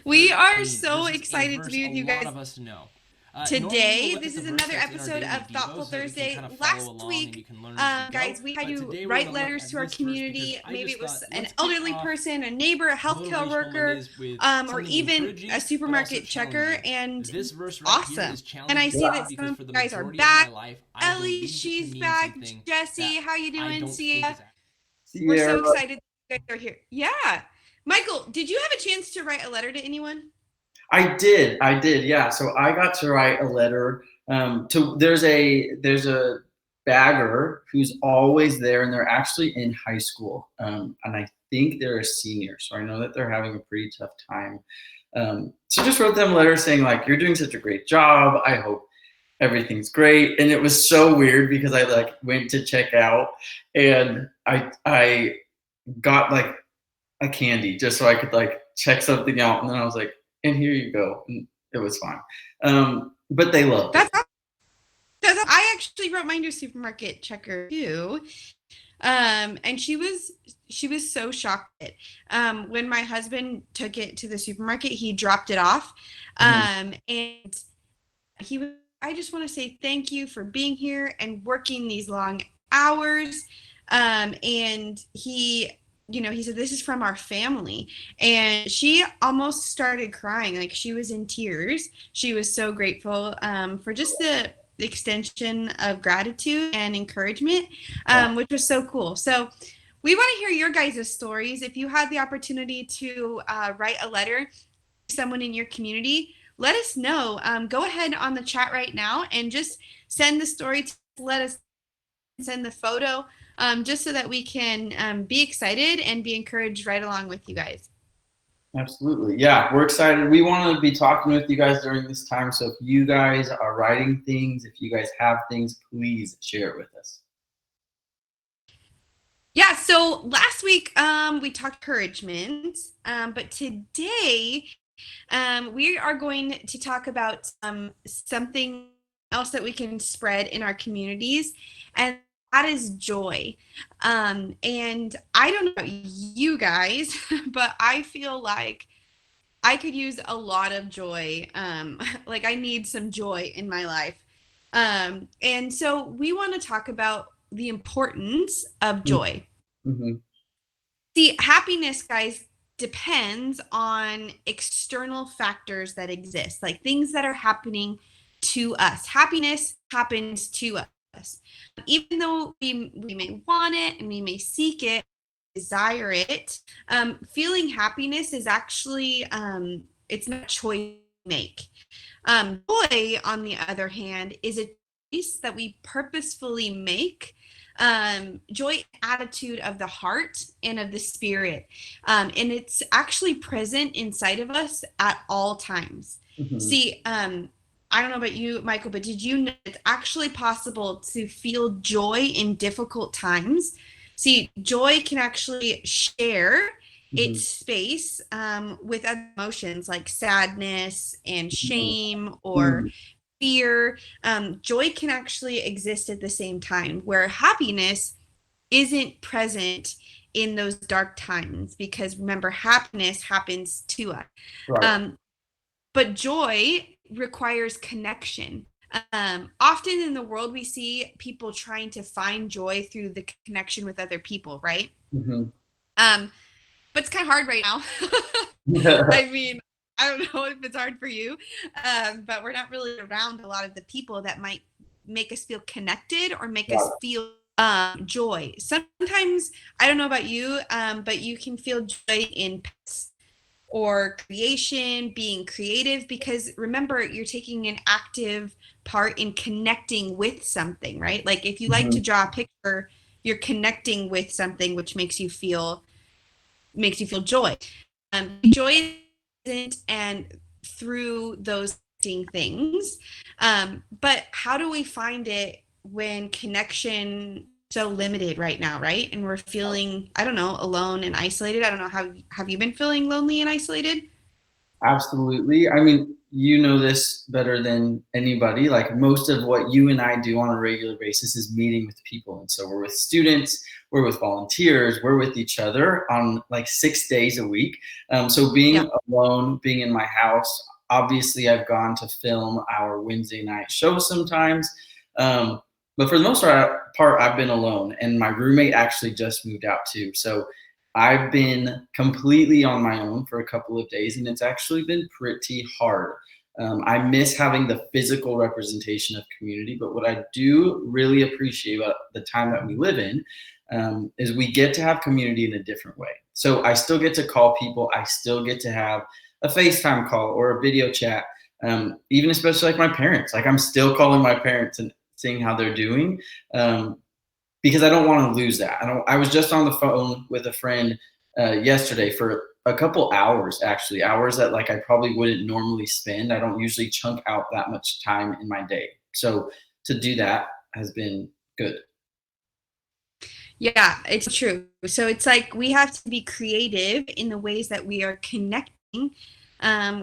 We are Please, so this is a excited to verse be a with you lot guys of us know. Normally, we'll today. look at This the is verse another that's in our episode daily of Devo Thoughtful so that we can kind Thursday. of follow Last along and you week, can learn as we go. guys, we had But to today, we're going write to look letters at to our this verse because community. I Maybe just it was thought, an let's kick elderly off person, a neighbor, a healthcare Motivational worker, Mondays with or something even a encouraging, but also supermarket checker. challenging. And This verse right here awesome. is And I challenging see to me that some because of for you the guys are majority of my back. life, I Ellie, believed it to she's mean back. something Jesse, that how you I doing? don't think Sia, is accurate. we're so Sierra. excited that you guys are here. Yeah. Michael, did you have a chance to write a letter to anyone? I did, yeah. So I got to write a letter to there's a bagger who's always there, and they're actually in high school, and I think they're a senior, so I know that they're having a pretty tough time. So just wrote them a letter saying like, "You're doing such a great job. I hope everything's great." And it was so weird because I like went to check out, and I got like a candy just so I could like check something out, and then I was like, "And here you go," and it was fine. But they loved it. That's I actually wrote mine to a supermarket checker too. And she was so shocked. When my husband took it to the supermarket, he dropped it off. Mhm. And he was, I just want to say thank you for being here and working these long hours. And he said, this is from our family. And she almost started crying. Like she was in tears. She was so grateful for just the extension of gratitude and encouragement, Yeah, which was so cool. So we want to hear your guys' stories. If you had the opportunity to write a letter to someone in your community, let us know. Go ahead on the chat right now and just send the story to let us send the photo, just so that we can be excited and be encouraged right along with you guys. absolutely. Yeah, we're excited. We want to be talking with you guys during this time. So if you guys are writing things, if you guys have things, please share it with us. Yeah, so last week we talked encouragement, but today we are going to talk about something else that we can spread in our communities, and that is joy. And I don't know about you guys, but I feel like I could use a lot of joy. Like I need some joy in my life. And so we want to talk about the importance of joy. Mm-hmm. See, happiness, guys, depends on external factors that exist, like things that are happening to us. Happiness happens to us. Even though we may want it and we may seek it, desire it, feeling happiness is actually, it's not a choice we make. Joy, on the other hand, is a choice that we purposefully make. Joy, attitude of the heart and of the spirit, and it's actually present inside of us at all times. Mm-hmm. See, I don't know about you, Michael, but did you know it's actually possible to feel joy in difficult times? See, joy can actually share Mm-hmm. its space with other emotions like sadness and shame or Mm-hmm. fear. Joy can actually exist at the same time, where happiness isn't present in those dark times, because remember, happiness happens to us. Right. Um, but joy requires connection. Often in the world, we see people trying to find joy through the connection with other people, right? Mm-hmm. Um, but it's kind of hard right now. I mean, I don't know if it's hard for you, but we're not really around a lot of the people that might make us feel connected or make us Right. feel joy. Sometimes, I don't know about you, but you can feel joy in pets or creation, being creative, because remember, you're taking an active part in connecting with something, right? Like if you like Mm-hmm. to draw a picture, you're connecting with something, which makes you feel joy. Joy isn't and through those things. But how do we find it when connection so limited right now, right? And we're feeling, I don't know, alone and isolated. I don't know, how have you been feeling lonely and isolated? Absolutely. I mean, you know this better than anybody. Like most of what you and I do on a regular basis is meeting with people. And so we're with students, we're with volunteers, we're with each other on like 6 days a week. So being alone, being in my house, obviously I've gone to film our Wednesday night show sometimes. But for the most part, I've been alone, and my roommate actually just moved out too. So I've been completely on my own for a couple of days, and it's actually been pretty hard. I miss having the physical representation of community, but what I do really appreciate about the time that we live in is we get to have community in a different way. So I still get to call people. I still get to have a FaceTime call or a video chat, even especially like my parents. Like I'm still calling my parents and seeing how they're doing. Because I don't want to lose that. I was just on the phone with a friend yesterday for a couple hours, actually, hours that like I probably wouldn't normally spend. I don't usually chunk out that much time in my day. So to do that has been good. Yeah, it's true. So it's like we have to be creative in the ways that we are connecting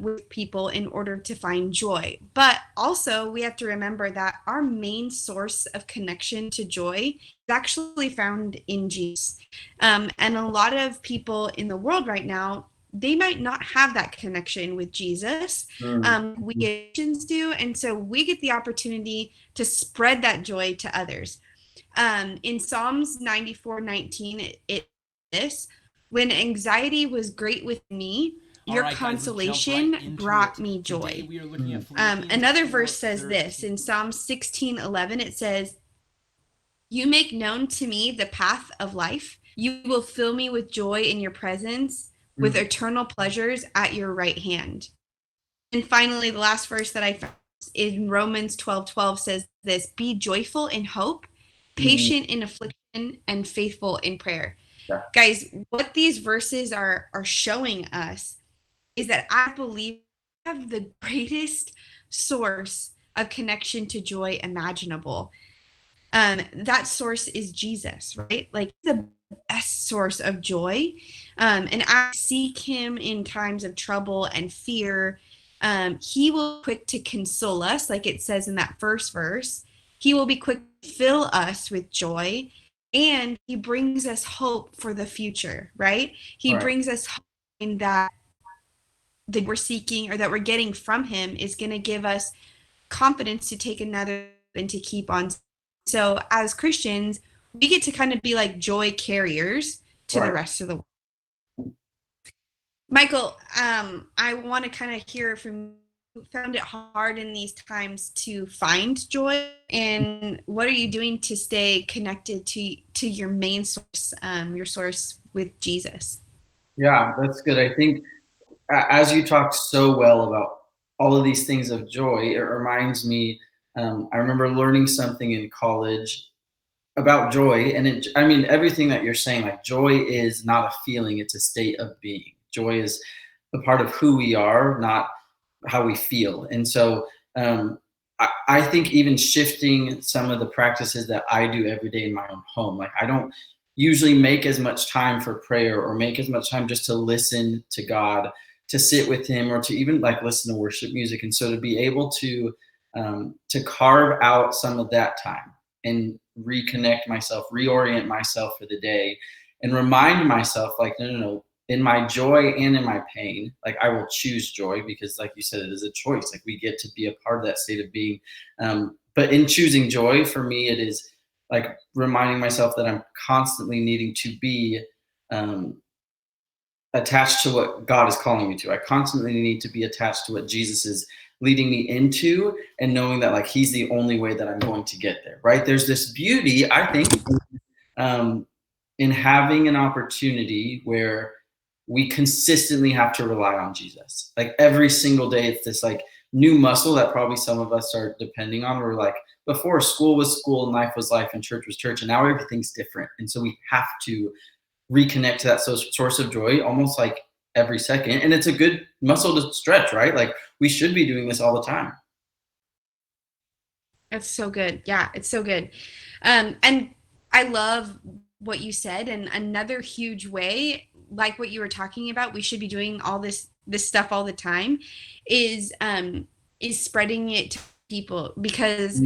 with people in order to find joy. But also, we have to remember that our main source of connection to joy is actually found in Jesus. And a lot of people in the world right now, they might not have that connection with Jesus. We Christians do. And so we get the opportunity to spread that joy to others. In Psalms 94:19, it this when anxiety was great with me, your consolation brought me joy. Another verse says this in Psalm 16:11. It says, "You make known to me the path of life. You will fill me with joy in your presence, with eternal pleasures at your right hand." And finally, the last verse that I found in Romans 12:12 says this: "Be joyful in hope, patient in affliction, and faithful in prayer." Yeah. Guys, what these verses are showing us is that I believe we have the greatest source of connection to joy imaginable. That source is Jesus, right? Like the best source of joy. And I seek him in times of trouble and fear. He will be quick to console us, like it says in that first verse. He will be quick to fill us with joy, and he brings us hope for the future, right? He brings us hope in that we're seeking or that we're getting from him is going to give us confidence to take another and to keep on. So as Christians, we get to kind of be like joy carriers to the rest of the world. Michael, I want to kind of hear from you. Found it hard in these times to find joy, and what are you doing to stay connected to your main source, your source with Jesus? Yeah, that's good. I think as you talked so well about all of these things of joy, it reminds me. I remember learning something in college about joy, and I mean, everything that you're saying, like joy is not a feeling; it's a state of being. Joy is a part of who we are, not how we feel. And so I think even shifting some of the practices that I do every day in my own home, like I don't usually make as much time for prayer or make as much time just to listen to God, to sit with him, or to even like listen to worship music. And so to be able to carve out some of that time and reconnect myself, reorient myself for the day, and remind myself like, no, in my joy and in my pain, like I will choose joy because, like you said, it is a choice. Like we get to be a part of that state of being. But in choosing joy, for me, it is like reminding myself that I'm constantly needing to be attached to what God is calling me to. I constantly need to be attached to what Jesus is leading me into, and knowing that like he's the only way that I'm going to get there. Right? There's this beauty, I think, in having an opportunity where we consistently have to rely on Jesus. Like every single day, it's this like new muscle that probably some of us are depending on. We're like, before school was school and life was life and church was church, and now everything's different. And so we have to reconnect to that source of joy almost like every second. And it's a good muscle to stretch, right? Like we should be doing this all the time. That's so good. Yeah, it's so good. And I love what you said. And another huge way, like what you were talking about, we should be doing all this this stuff all the time, is spreading it to people, because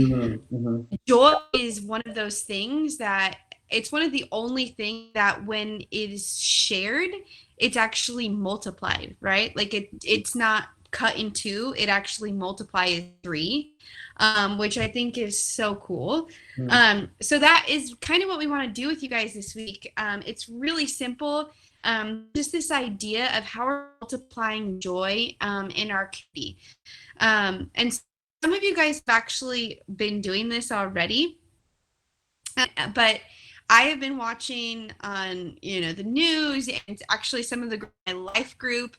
joy is one of those things that it's one of the only things that when it is shared, it's actually multiplied, right? Like it's not cut in two, it actually multiplies three, which I think is so cool. So that is kind of what we want to do with you guys this week. It's really simple. Just this idea of how we're multiplying joy in our community. And some of you guys have actually been doing this already, but I have been watching on, the news, and actually some of my life group,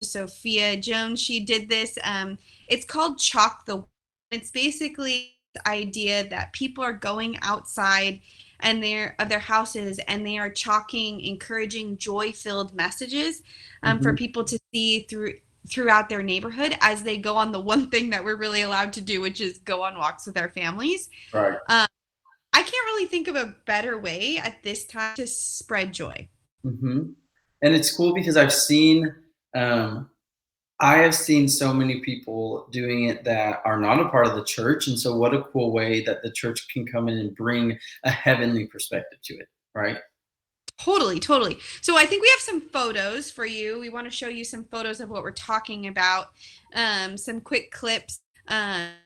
Sophia Jones, she did this. It's called Chalk the Walk. It's basically the idea that people are going outside and of their houses, and they are chalking encouraging, joy-filled messages for people to see throughout their neighborhood as they go on the one thing that we're really allowed to do, which is go on walks with our families. Right. I can't really think of a better way at this time to spread joy. And it's cool because I have seen so many people doing it that are not a part of the church. And so what a cool way that the church can come in and bring a heavenly perspective to it, right? Totally. So I think we have some photos for you. We want to show you some photos of what we're talking about, some quick clips. You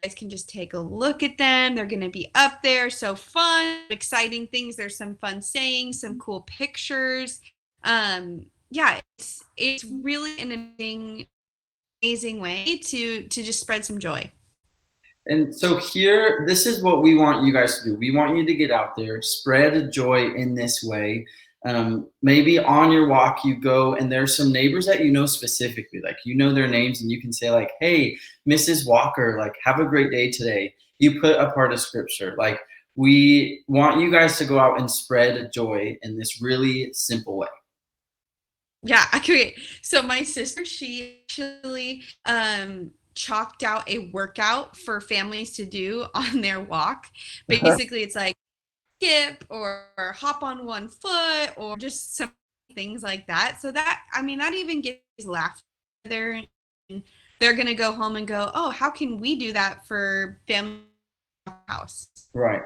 guys can just take a look at them. They're going to be up there. So fun, exciting things. There's some fun sayings, some cool pictures. Yeah, it's really an amazing way to just spread some joy. And so here, this is what we want you guys to do. We want you to get out there, spread joy in this way. Maybe on your walk, you go and there's some neighbors that you know specifically, like their names, and you can say like, hey, Mrs. Walker, like, have a great day today. You put a part of scripture. Like, we want you guys to go out and spread joy in this really simple way. Yeah, okay. So my sister, she actually chalked out a workout for families to do on their walk. Basically, it's like skip or hop on one foot or just some things like that. So that even gets laughter. They're gonna go home and go, oh, how can we do that for family house? Right.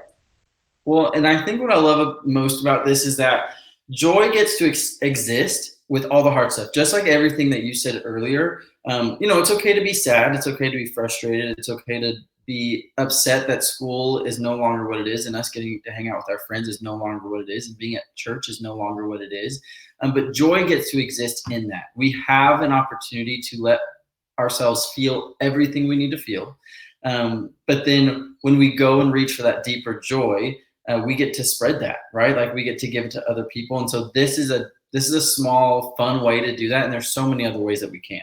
Well, and I think what I love most about this is that joy gets to exist with all the hard stuff, just like everything that you said earlier. It's okay to be sad. It's okay to be frustrated. It's okay to be upset that school is no longer what it is, and us getting to hang out with our friends is no longer what it is, and being at church is no longer what it is. But joy gets to exist in that. We have an opportunity to let ourselves feel everything we need to feel. But then when we go and reach for that deeper joy, we get to spread that, right? Like, we get to give it to other people. And so this is a small, fun way to do that. And there's so many other ways that we can.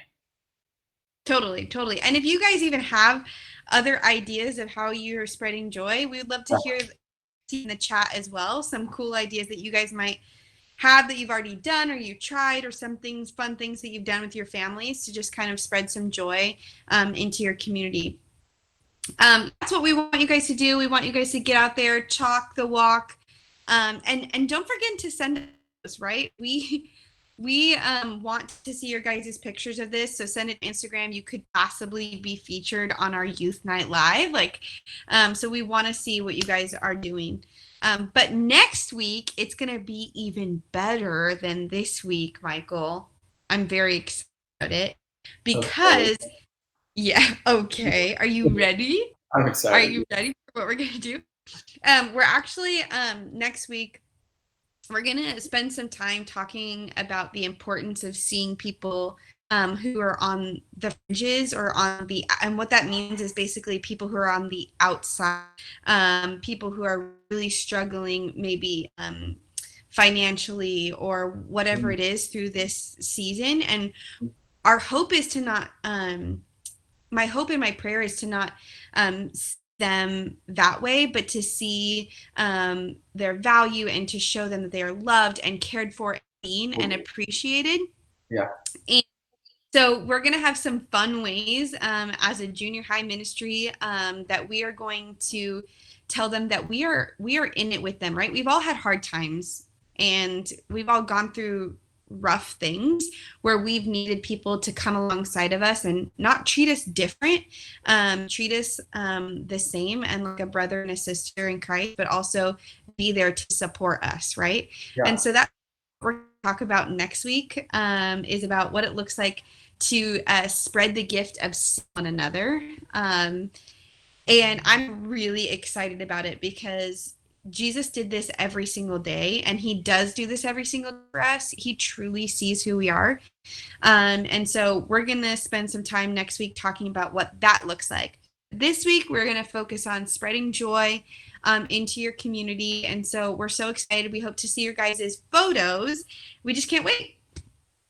Totally. And if you guys even have other ideas of how you're spreading joy, we would love to hear in the chat as well. Some cool ideas that you guys might have that you've already done or you tried, or some fun things that you've done with your families to just kind of spread some joy into your community. That's what we want you guys to do. We want you guys to get out there, chalk the walk, and don't forget to send us, right? We want to see your guys' pictures of this, so send it to Instagram. You could possibly be featured on our Youth Night Live, so we want to see what you guys are doing. But next week, it's going to be even better than this week, Michael. I'm very excited because, yeah, okay. Are you ready? I'm excited. Are you ready for what we're going to do? We're actually, next week, we're going to spend some time talking about the importance of seeing people who are on the fringes or and what that means is basically people who are on the outside, people who are really struggling maybe financially or whatever it is through this season. And our hope is to not, my hope and my prayer is to not them that way, but to see their value and to show them that they are loved and cared for, seen and appreciated. Yeah. And so we're going to have some fun ways as a junior high ministry that we are going to tell them that we are in it with them, right? We've all had hard times and we've all gone through rough things where we've needed people to come alongside of us and not treat us different, treat us the same and like a brother and a sister in Christ, but also be there to support us, right? Yeah. And so that's what we're going to talk about next week, is about what it looks like to spread the gift of one another. And I'm really excited about it because Jesus did this every single day, and he does do this every single day for us. He truly sees who we are. And so we're going to spend some time next week talking about what that looks like. This week, we're going to focus on spreading joy into your community. And so we're so excited. We hope to see your guys' photos. We just can't wait.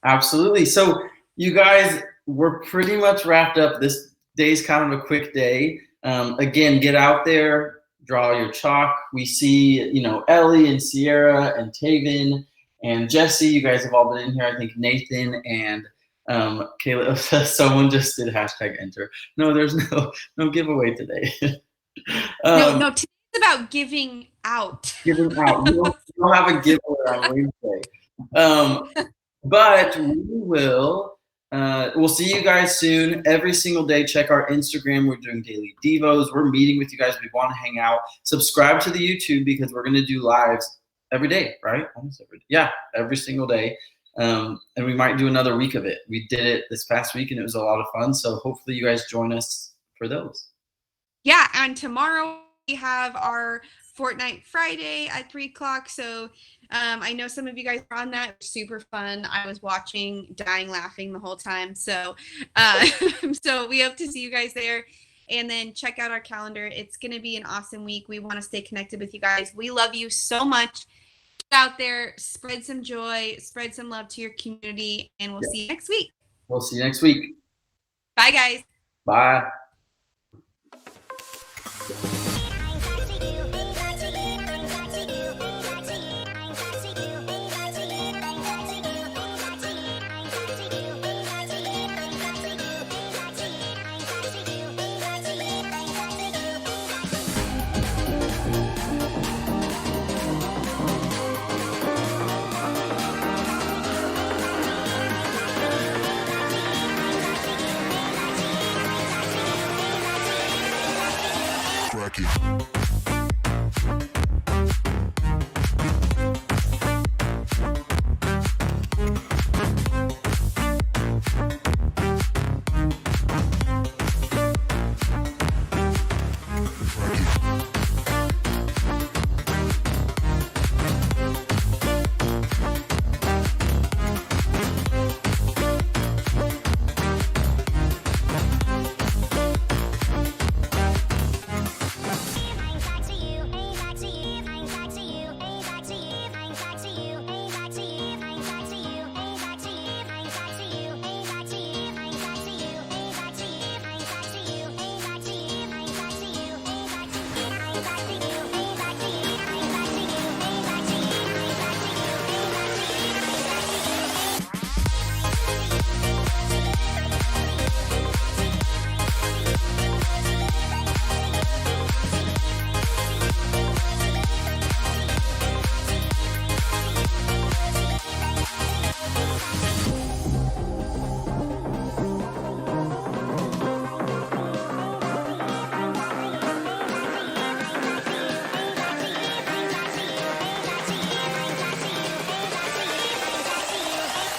Absolutely. So you guys, we're pretty much wrapped up. This day's kind of a quick day. Again, get out there, draw your chalk. We see, you know, Ellie and Sierra and Taven and Jesse. You guys have all been in here. I think Nathan and Kayla. Someone just did #enter. No, there's no giveaway today. No, today's about giving out. Giving out. We'll have a giveaway on Wednesday. But we will. We'll see you guys soon. Every single day, check our Instagram. We're doing daily devos. We're meeting with you guys. We want to hang out. Subscribe to the YouTube because we're going to do lives every day, right? Almost every day. Yeah, every single day. And we might do another week of it. We did it this past week, and it was a lot of fun. So hopefully you guys join us for those. Yeah, and tomorrow we have our Fortnite Friday at 3:00. So I know some of you guys are on that. It was super fun. I was watching, dying laughing the whole time. So so we hope to see you guys there. And then check out our calendar. It's going to be an awesome week. We want to stay connected with you guys. We love you so much. Get out there, spread some joy, spread some love to your community, and we'll see you next week. We'll see you next week. Bye, guys. Bye.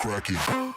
Crack it.